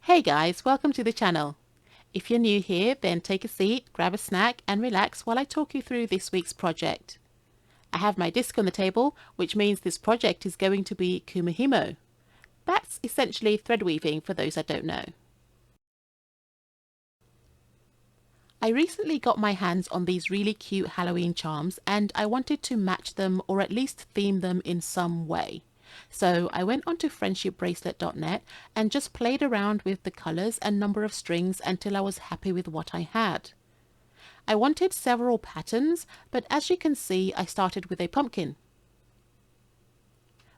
Hey guys, welcome to the channel. If you're new here, then take a seat, grab a snack and relax while I talk you through this week's project. I have my disc on the table, which means this project is going to be Kumihimo. That's essentially thread weaving for those that don't know. I recently got my hands on these really cute Halloween charms and I wanted to match them or at least theme them in some way. So I went onto friendshipbracelet.net and just played around with the colours and number of strings until I was happy with what I had. I wanted several patterns, but as you can see, I started with a pumpkin.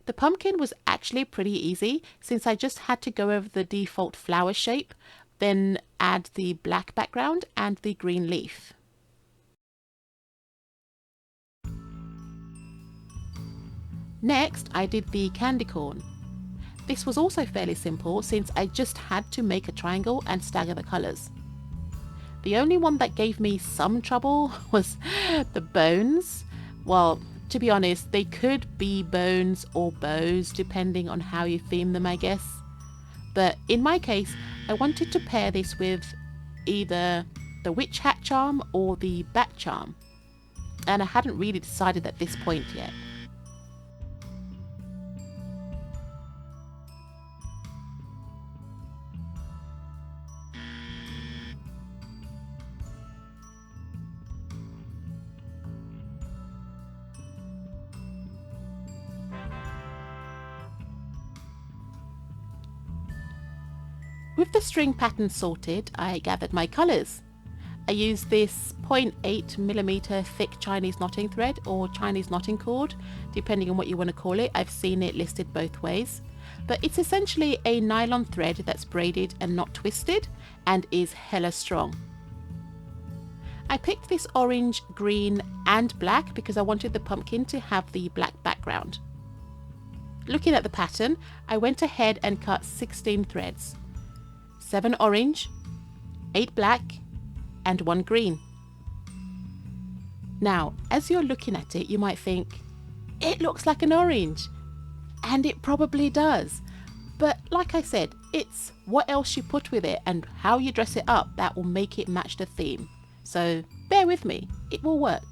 The pumpkin was actually pretty easy since I just had to go over the default flower shape, then add the black background and the green leaf. Next, I did the candy corn. This was also fairly simple since I just had to make a triangle and stagger the colours. The only one that gave me some trouble was the bones. Well, to be honest, they could be bones or bows depending on how you theme them, I guess. But in my case, I wanted to pair this with either the witch hat charm or the bat charm. And I hadn't really decided at this point yet. With the string pattern sorted, I gathered my colours. I used this 0.8mm thick Chinese knotting thread or Chinese knotting cord, depending on what you want to call it. I've seen it listed both ways. But it's essentially a nylon thread that's braided and not twisted and is hella strong. I picked this orange, green and black because I wanted the pumpkin to have the black background. Looking at the pattern, I went ahead and cut 16 threads. 7 orange, 8 black and 1 green. Now, as you're looking at it, you might think, it looks like an orange. And it probably does. But like I said, it's what else you put with it and how you dress it up that will make it match the theme. So bear with me, it will work.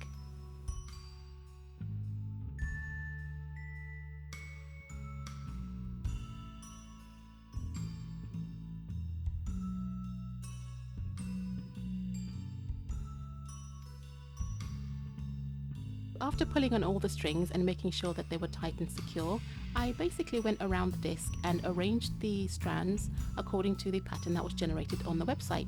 After pulling on all the strings and making sure that they were tight and secure, I basically went around the disc and arranged the strands according to the pattern that was generated on the website.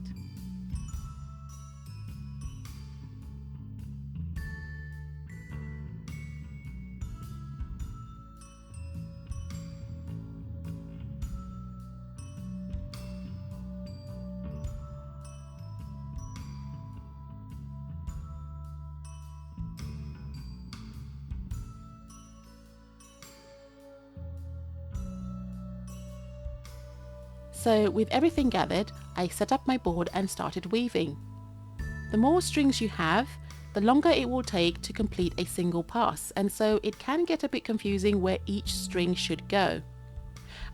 So with everything gathered, I set up my board and started weaving. The more strings you have, the longer it will take to complete a single pass, and so it can get a bit confusing where each string should go.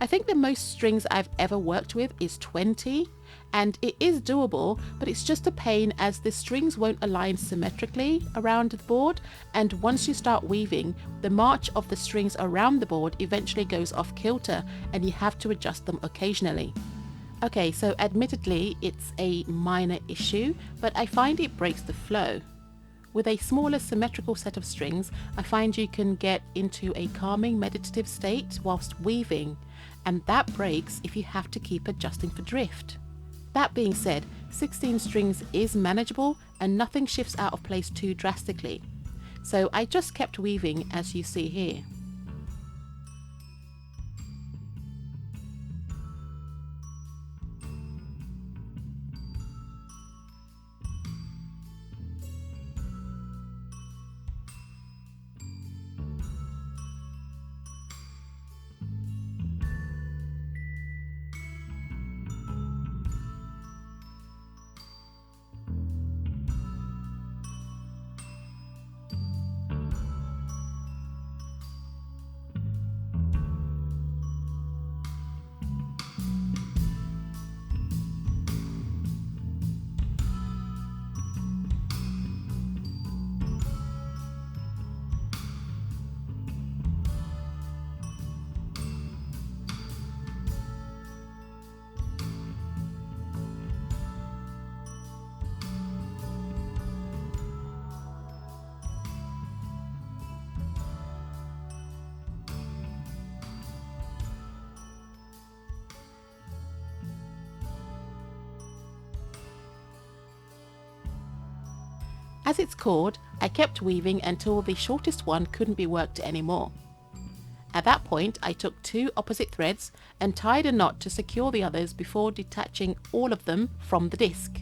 I think the most strings I've ever worked with is 20, and it is doable, but it's just a pain as the strings won't align symmetrically around the board, and once you start weaving, the march of the strings around the board eventually goes off kilter and you have to adjust them occasionally. Okay, so admittedly it's a minor issue, but I find it breaks the flow. With a smaller symmetrical set of strings, I find you can get into a calming meditative state whilst weaving, and that breaks if you have to keep adjusting for drift. That being said, 16 strings is manageable and nothing shifts out of place too drastically. So I just kept weaving as you see here. As it's cord, I kept weaving until the shortest one couldn't be worked anymore. At that point, I took 2 opposite threads and tied a knot to secure the others before detaching all of them from the disc.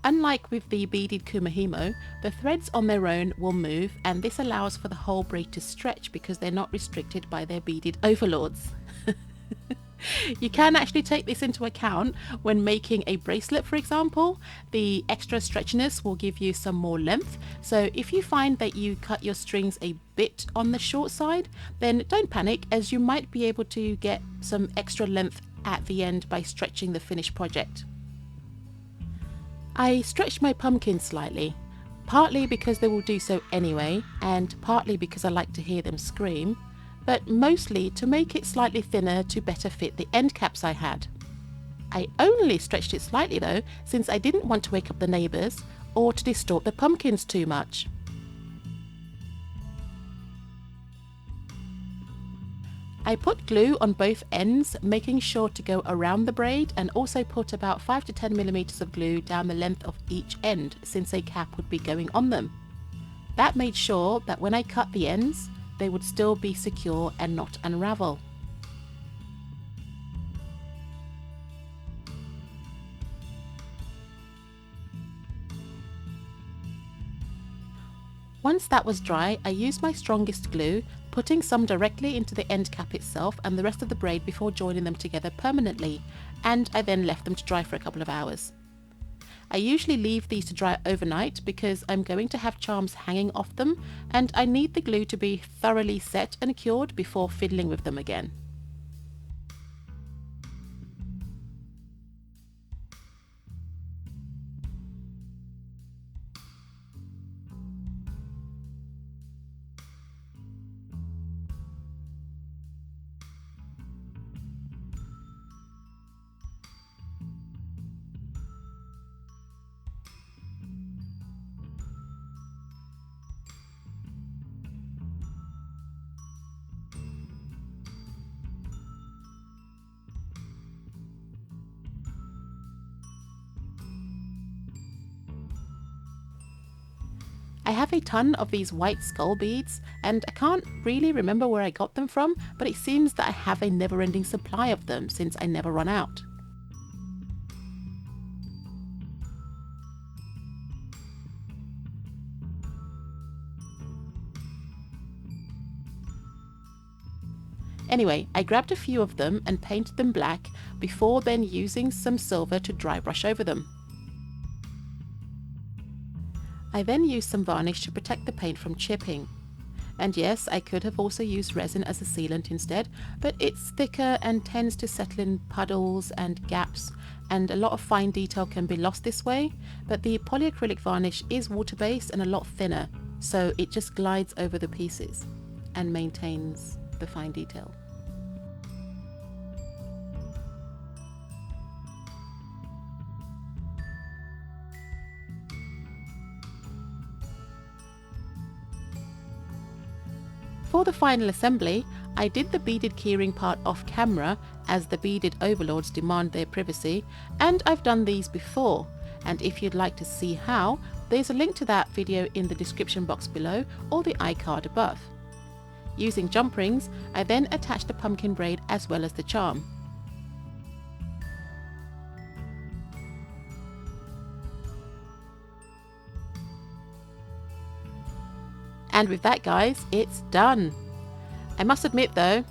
Unlike with the beaded Kumihimo, the threads on their own will move, and this allows for the whole braid to stretch because they're not restricted by their beaded overlords. You can actually take this into account when making a bracelet, for example. The extra stretchiness will give you some more length, so if you find that you cut your strings a bit on the short side, then don't panic, as you might be able to get some extra length at the end by stretching the finished project. I stretched my pumpkin slightly, partly because they will do so anyway, and partly because I like to hear them scream, but mostly to make it slightly thinner to better fit the end caps I had. I only stretched it slightly though, since I didn't want to wake up the neighbours or to distort the pumpkins too much. I put glue on both ends, making sure to go around the braid, and also put about 5 to 10 millimeters of glue down the length of each end, since a cap would be going on them. That made sure that when I cut the ends, they would still be secure and not unravel. Once that was dry, I used my strongest glue, putting some directly into the end cap itself and the rest of the braid before joining them together permanently, and I then left them to dry for a couple of hours. I usually leave these to dry overnight because I'm going to have charms hanging off them, and I need the glue to be thoroughly set and cured before fiddling with them again. I have a ton of these white skull beads, and I can't really remember where I got them from, but it seems that I have a never-ending supply of them since I never run out. Anyway, I grabbed a few of them and painted them black before then using some silver to dry brush over them. I then used some varnish to protect the paint from chipping. And yes, I could have also used resin as a sealant instead, but it's thicker and tends to settle in puddles and gaps, and a lot of fine detail can be lost this way, but the polyacrylic varnish is water-based and a lot thinner, so it just glides over the pieces and maintains the fine detail. For the final assembly, I did the beaded keyring part off camera as the beaded overlords demand their privacy, and I've done these before, and if you'd like to see how, there's a link to that video in the description box below or the iCard above. Using jump rings, I then attached the pumpkin braid as well as the charm. And with that, guys, it's done. I must admit though,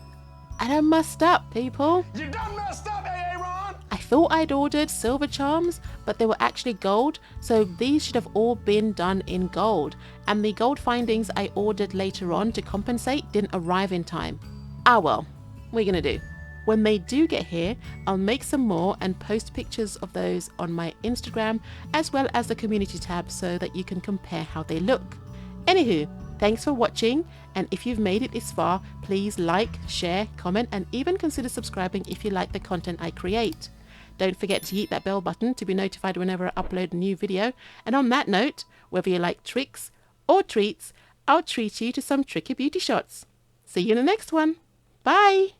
I done messed up, people. You done messed up, Aaron! I thought I'd ordered silver charms, but they were actually gold, so these should have all been done in gold. And the gold findings I ordered later on to compensate didn't arrive in time. Ah well, what are you gonna do? When they do get here, I'll make some more and post pictures of those on my Instagram as well as the community tab so that you can compare how they look. Anywho, thanks for watching, and if you've made it this far, please like, share, comment, and even consider subscribing if you like the content I create. Don't forget to hit that bell button to be notified whenever I upload a new video. And on that note, whether you like tricks or treats, I'll treat you to some tricky beauty shots. See you in the next one. Bye!